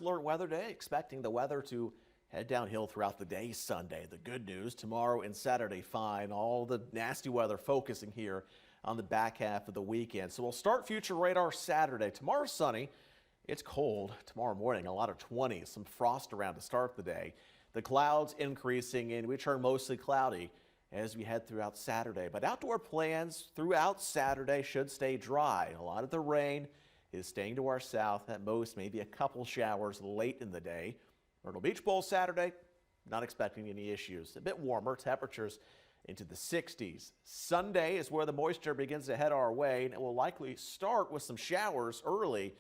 Alert weather day, expecting the weather to head downhill throughout the day Sunday. The good news, tomorrow and Saturday fine. All the nasty weather focusing here on the back half of the weekend. So we'll start future radar Saturday. Tomorrow sunny. It's cold tomorrow morning, a lot of 20s, some frost around to start the day. The clouds increasing and we turn mostly cloudy as we head throughout Saturday. But outdoor plans throughout Saturday should stay dry. A lot of the rain is staying to our south. At most, maybe a couple showers late in the day. Myrtle Beach Bowl Saturday, not expecting any issues. A bit warmer, temperatures into the 60s. Sunday is where the moisture begins to head our way, and it will likely start with some showers early.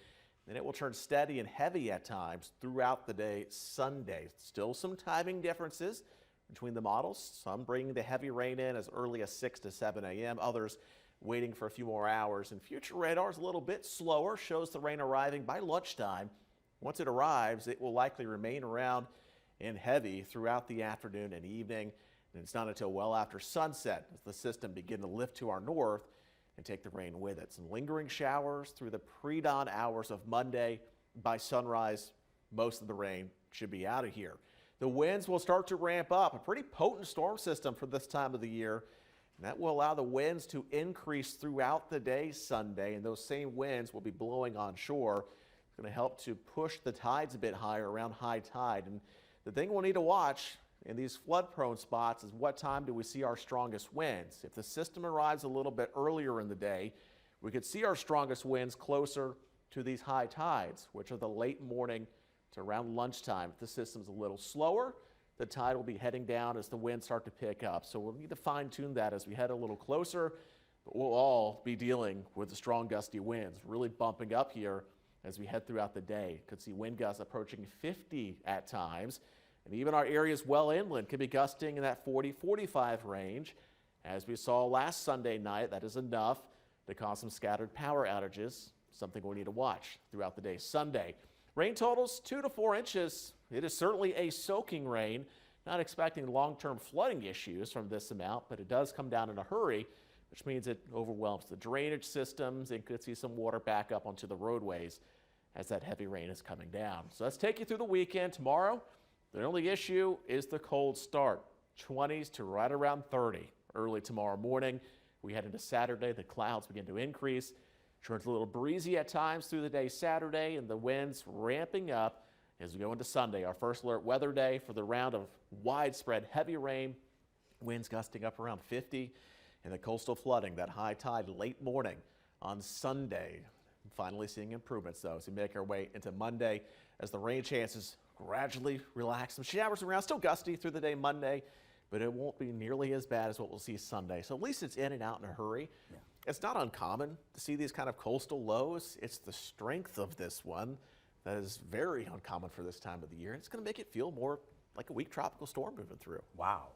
Then it will turn steady and heavy at times throughout the day Sunday. Still some timing differences between the models. Some bringing the heavy rain in as early as 6 to 7 a.m. Others waiting for a few more hours. And future radar is a little bit slower, shows the rain arriving by lunchtime. Once it arrives, it will likely remain around and heavy throughout the afternoon and evening. And it's not until well after sunset as the system begins to lift to our north and take the rain with it. Some lingering showers through the pre-dawn hours of Monday. By sunrise, most of the rain should be out of here. The winds will start to ramp up, a pretty potent storm system for this time of the year. And that will allow the winds to increase throughout the day Sunday, and those same winds will be blowing onshore. It's going to help to push the tides a bit higher around high tide. And the thing we'll need to watch in these flood-prone spots is what time do we see our strongest winds. If the system arrives a little bit earlier in the day, we could see our strongest winds closer to these high tides, which are the late morning to around lunchtime. If the system's a little slower, the tide will be heading down as the winds start to pick up. So we'll need to fine-tune that as we head a little closer. But we'll all be dealing with the strong gusty winds, really bumping up here as we head throughout the day. Could see wind gusts approaching 50 at times. And even our areas well inland could be gusting in that 40-45 range. As we saw last Sunday night, that is enough to cause some scattered power outages, something we need to watch throughout the day Sunday. Rain totals 2 to 4 inches. It is certainly a soaking rain. Not expecting long-term flooding issues from this amount, but it does come down in a hurry, which means it overwhelms the drainage systems and could see some water back up onto the roadways as that heavy rain is coming down. So let's take you through the weekend. Tomorrow, the only issue is the cold start. 20s to right around 30 early tomorrow morning. We head into Saturday, the clouds begin to increase. Turns a little breezy at times through the day Saturday, and the winds ramping up as we go into Sunday, our first alert weather day for the round of widespread heavy rain, winds gusting up around 50, and the coastal flooding, that high tide late morning on Sunday. Finally seeing improvements, though, as we make our way into Monday as the rain chances gradually relax. Some showers around, still gusty through the day Monday, but it won't be nearly as bad as what we'll see Sunday. So at least it's in and out in a hurry. Yeah. It's not uncommon to see these kind of coastal lows. It's the strength of this one that is very uncommon for this time of the year. It's going to make it feel more like a weak tropical storm moving through. Wow.